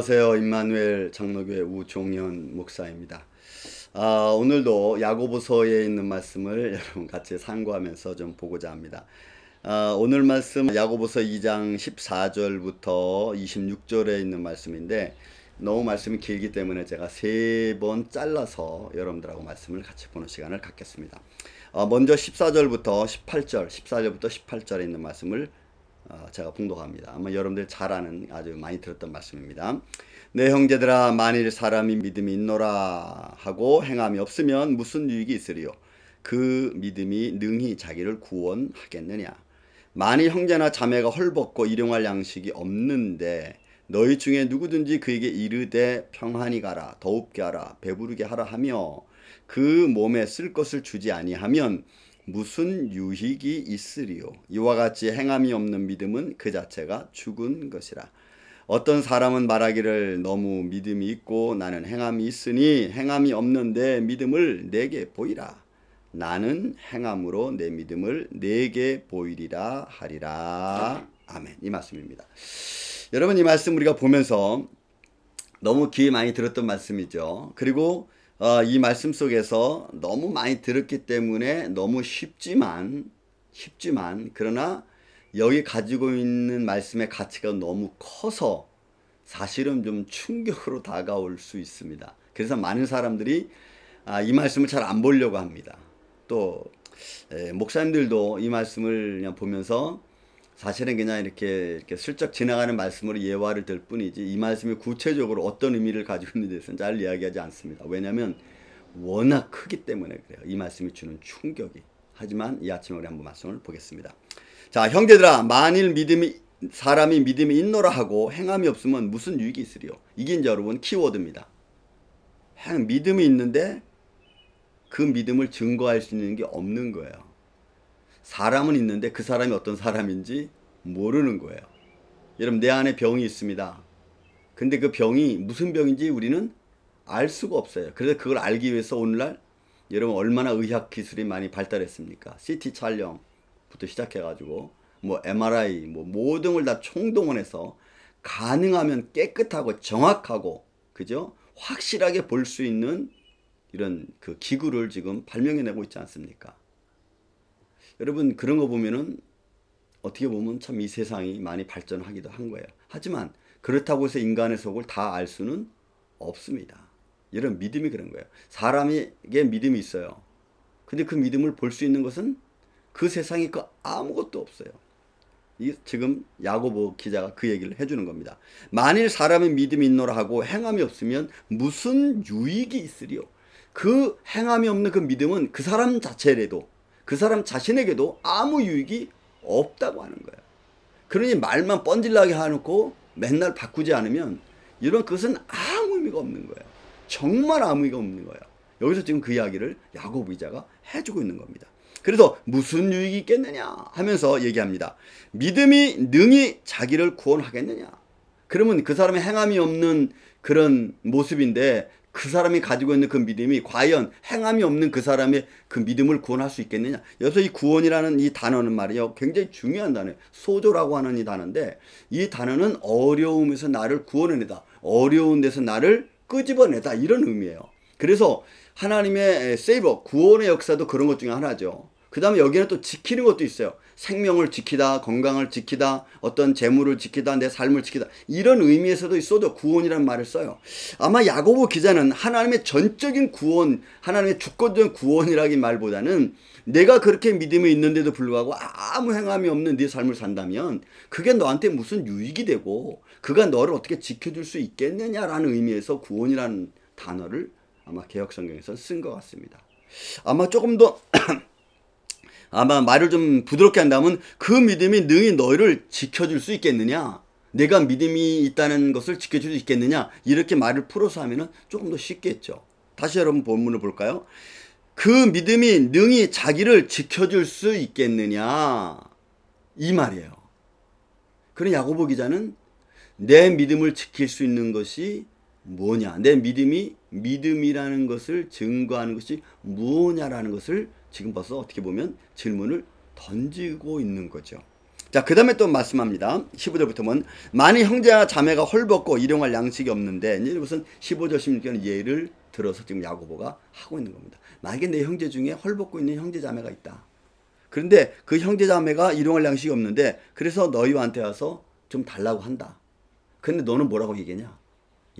안녕하세요. 임마누엘 장로교회 우종현 목사입니다. 오늘도 야고보서에 있는 말씀을 여러분 같이 상고하면서 좀 보고자 합니다. 오늘 말씀 야고보서 2장 14절부터 26절에 있는 말씀인데 너무 말씀이 길기 때문에 제가 3번 잘라서 여러분들하고 말씀을 같이 보는 시간을 갖겠습니다. 먼저 14절부터 18절, 14절부터 18절에 있는 말씀을 제가 봉독합니다. 아마 여러분들 잘 아는 아주 많이 들었던 말씀입니다. 내 형제들아, 만일 사람이 믿음이 있노라 하고 행함이 없으면 무슨 유익이 있으리요? 그 믿음이 능히 자기를 구원하겠느냐? 만일 형제나 자매가 헐벗고 일용할 양식이 없는데 너희 중에 누구든지 그에게 이르되 평안히 가라, 더웁게 하라, 배부르게 하라 하며 그 몸에 쓸 것을 주지 아니하면 무슨 유익이 있으리요? 이와 같이 행함이 없는 믿음은 그 자체가 죽은 것이라. 어떤 사람은 말하기를 너무 믿음이 있고 나는 행함이 있으니 행함이 없는 내 믿음을 내게 보이라. 나는 행함으로 내 믿음을 내게 보이리라 하리라. 아멘. 이 말씀입니다. 여러분, 이 말씀 우리가 보면서 너무 귀에 많이 들었던 말씀이죠. 그리고 이 말씀 속에서 너무 많이 들었기 때문에 너무 쉽지만 그러나 여기 가지고 있는 말씀의 가치가 너무 커서 사실은 좀 충격으로 다가올 수 있습니다. 그래서 많은 사람들이 이 말씀을 잘 안 보려고 합니다. 또 목사님들도 이 말씀을 그냥 보면서 사실은 그냥 이렇게 슬쩍 지나가는 말씀으로 예화를 들 뿐이지 이 말씀이 구체적으로 어떤 의미를 가지고 있는 데 대해서는 잘 이야기하지 않습니다. 왜냐하면 워낙 크기 때문에 그래요. 이 말씀이 주는 충격이. 하지만 이 아침에 우리 한번 말씀을 보겠습니다. 자, 형제들아, 만일 사람이 믿음이 있노라 하고 행함이 없으면 무슨 유익이 있으리요? 이게 이제 여러분 키워드입니다. 믿음이 있는데 그 믿음을 증거할 수 있는 게 없는 거예요. 사람은 있는데 그 사람이 어떤 사람인지 모르는 거예요. 여러분, 내 안에 병이 있습니다. 근데 그 병이 무슨 병인지 우리는 알 수가 없어요. 그래서 그걸 알기 위해서 오늘날 여러분 얼마나 의학 기술이 많이 발달했습니까? CT 촬영부터 시작해가지고 뭐 MRI 뭐 모든 걸 다 총동원해서 가능하면 깨끗하고 정확하고 그죠? 확실하게 볼 수 있는 이런 그 기구를 지금 발명해내고 있지 않습니까? 여러분, 그런 거 보면은 어떻게 보면 참 이 세상이 많이 발전하기도 한 거예요. 하지만 그렇다고 해서 인간의 속을 다 알 수는 없습니다. 이런 믿음이 그런 거예요. 사람에게 믿음이 있어요. 근데 그 믿음을 볼 수 있는 것은 그 세상에 그 아무것도 없어요. 이 지금 야고보 기자가 그 얘기를 해주는 겁니다. 만일 사람의 믿음이 있노라 하고 행함이 없으면 무슨 유익이 있으리요? 그 행함이 없는 그 믿음은 그 사람 자체라도 그 사람 자신에게도 아무 유익이 없다고 하는 거예요. 그러니 말만 뻔질나게 해놓고 맨날 바꾸지 않으면 이런 그것은 아무 의미가 없는 거예요. 정말 아무 의미가 없는 거예요. 여기서 지금 그 이야기를 야고보 기자가 해주고 있는 겁니다. 그래서 무슨 유익이 있겠느냐 하면서 얘기합니다. 믿음이 능히 자기를 구원하겠느냐. 그러면 그 사람의 행함이 없는 그런 모습인데 그 사람이 가지고 있는 그 믿음이 과연 행함이 없는 그 사람의 그 믿음을 구원할 수 있겠느냐. 여기서 이 구원이라는 이 단어는 말이요, 굉장히 중요한 단어예요. 소조라고 하는 이 단어인데 이 단어는 어려움에서 나를 구원해내다, 어려운 데서 나를 끄집어내다, 이런 의미예요. 그래서 하나님의 세이버, 구원의 역사도 그런 것 중에 하나죠. 그 다음에 여기는 또 지키는 것도 있어요. 생명을 지키다, 건강을 지키다, 어떤 재물을 지키다, 내 삶을 지키다, 이런 의미에서도 있어도 구원이라는 말을 써요. 아마 야고보 기자는 하나님의 전적인 구원, 하나님의 주권적인 구원이라기 말보다는 내가 그렇게 믿음이 있는데도 불구하고 아무 행함이 없는 네 삶을 산다면 그게 너한테 무슨 유익이 되고 그가 너를 어떻게 지켜줄 수 있겠느냐라는 의미에서 구원이라는 단어를 아마 개역성경에서 쓴 것 같습니다. 아마 조금 더 아마 말을 좀 부드럽게 한다면 그 믿음이 능히 너희를 지켜줄 수 있겠느냐, 내가 믿음이 있다는 것을 지켜줄 수 있겠느냐, 이렇게 말을 풀어서 하면은 조금 더 쉽겠죠. 다시 여러분 본문을 볼까요? 그 믿음이 능히 자기를 지켜줄 수 있겠느냐, 이 말이에요. 그런 야고보 기자는 내 믿음을 지킬 수 있는 것이 뭐냐, 내 믿음이라는 것을 증거하는 것이 뭐냐라는 것을 지금 벌써 어떻게 보면 질문을 던지고 있는 거죠. 자, 그 다음에 또 말씀합니다. 15절부터 보면, 만일 형제나 자매가 헐벗고 일용할 양식이 없는데, 이제 무슨 15절 16절은 예를 들어서 지금 야고보가 하고 있는 겁니다. 만약에 내 형제 중에 헐벗고 있는 형제 자매가 있다. 그런데 그 형제 자매가 일용할 양식이 없는데, 그래서 너희한테 와서 좀 달라고 한다. 근데 너는 뭐라고 얘기하냐?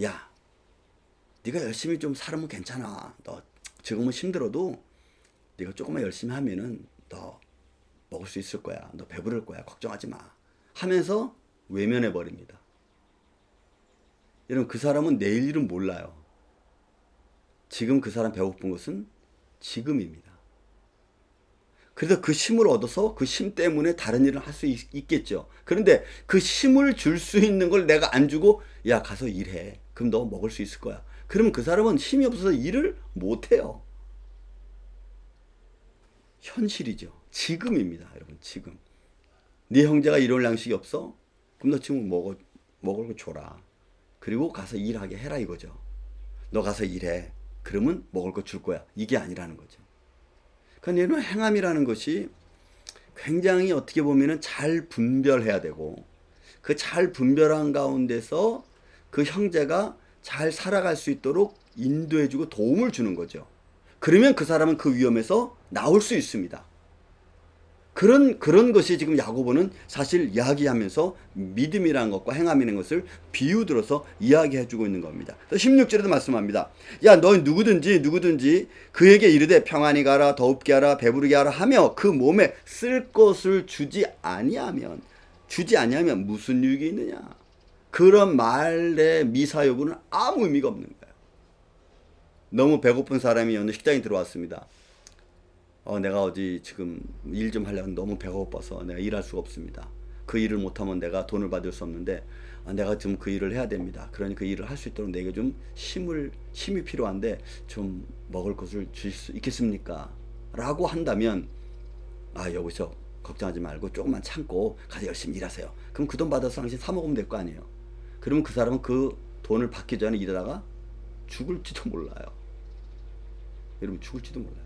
야, 네가 열심히 좀 살으면 괜찮아. 너 지금은 힘들어도 네가 조금만 열심히 하면은 너 먹을 수 있을 거야. 너 배부를 거야. 걱정하지 마. 하면서 외면해 버립니다. 여러분, 그 사람은 내일 일은 몰라요. 지금 그 사람 배고픈 것은 지금입니다. 그래서 그 힘을 얻어서 그 힘 때문에 다른 일을 할 수 있겠죠. 그런데 그 힘을 줄 수 있는 걸 내가 안 주고, 야, 가서 일해. 그럼 너 먹을 수 있을 거야. 그러면 그 사람은 힘이 없어서 일을 못 해요. 현실이죠. 지금입니다. 여러분, 지금. 네 형제가 일용할 양식이 없어? 그럼 너 지금 먹을 거 줘라. 그리고 가서 일하게 해라 이거죠. 너 가서 일해. 그러면 먹을 거 줄 거야. 이게 아니라는 거죠. 그러니까 이런 행함이라는 것이 굉장히 어떻게 보면은 잘 분별해야 되고, 그 잘 분별한 가운데서 그 형제가 잘 살아갈 수 있도록 인도해주고 도움을 주는 거죠. 그러면 그 사람은 그 위험에서 나올 수 있습니다. 그런 것이 지금 야고보는 사실 이야기하면서 믿음이라는 것과 행함이라는 것을 비유 들어서 이야기해주고 있는 겁니다. 16절에도 말씀합니다. 야, 너 누구든지 그에게 이르되 평안히 가라, 더웁게 하라, 배부르게 하라 하며 그 몸에 쓸 것을 주지 아니하면 무슨 유익이 있느냐. 그런 말의 미사여구는 아무 의미가 없는 거예요. 너무 배고픈 사람이 어느 식당에 들어왔습니다. 내가 어디 지금 일 좀 하려면 너무 배가 고파서 내가 일할 수가 없습니다. 그 일을 못하면 내가 돈을 받을 수 없는데, 내가 좀 그 일을 해야 됩니다. 그러니 그 일을 할 수 있도록 내게 좀 힘이 필요한데 좀 먹을 것을 주실 수 있겠습니까? 라고 한다면, 여기서 걱정하지 말고 조금만 참고 가서 열심히 일하세요. 그럼 그 돈 받아서 당신 사 먹으면 될 거 아니에요. 그러면 그 사람은 그 돈을 받기 전에 일하다가 죽을지도 몰라요. 여러분, 죽을지도 몰라요.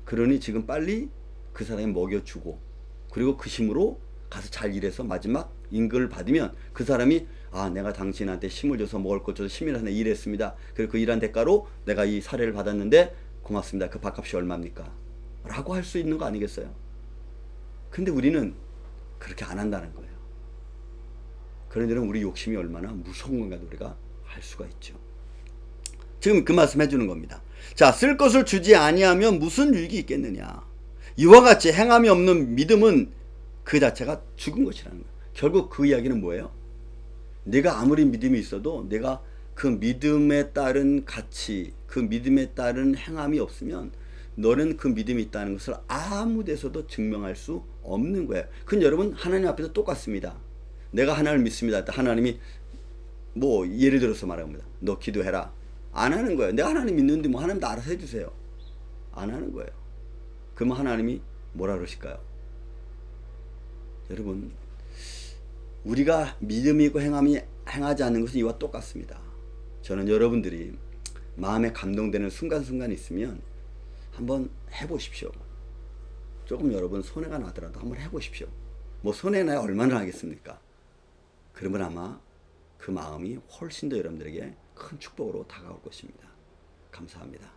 그러니 지금 빨리 그 사람이 먹여주고, 그리고 그 힘으로 가서 잘 일해서 마지막 임금을 받으면 그 사람이, 내가 당신한테 힘을 줘서 먹을 것 줘서 힘을 하나 일했습니다. 그리고 그 일한 대가로 내가 이 사례를 받았는데 고맙습니다. 그 밥값이 얼마입니까? 라고 할 수 있는 거 아니겠어요? 근데 우리는 그렇게 안 한다는 거예요. 그러니 우리 욕심이 얼마나 무서운 건가 우리가 알 수가 있죠. 지금 그 말씀 해주는 겁니다. 자, 쓸 것을 주지 아니하면 무슨 유익이 있겠느냐. 이와 같이 행함이 없는 믿음은 그 자체가 죽은 것이라는 거예요. 결국 그 이야기는 뭐예요? 내가 아무리 믿음이 있어도 내가 그 믿음에 따른 가치, 그 믿음에 따른 행함이 없으면 너는 그 믿음이 있다는 것을 아무 데서도 증명할 수 없는 거예요. 그건 여러분 하나님 앞에서 똑같습니다. 내가 하나님을 믿습니다. 하나님이 뭐 예를 들어서 말합니다. 너 기도해라. 안 하는 거예요. 내가 하나님 믿는데 뭐 하나님 다 알아서 해주세요. 안 하는 거예요. 그러면 하나님이 뭐라 그러실까요? 여러분, 우리가 믿음이 있고 행하지 않는 것은 이와 똑같습니다. 저는 여러분들이 마음에 감동되는 순간순간이 있으면 한번 해보십시오. 조금 여러분 손해가 나더라도 한번 해보십시오. 뭐 손해나야 얼마나 하겠습니까? 그러면 아마 그 마음이 훨씬 더 여러분들에게 큰 축복으로 다가올 것입니다. 감사합니다.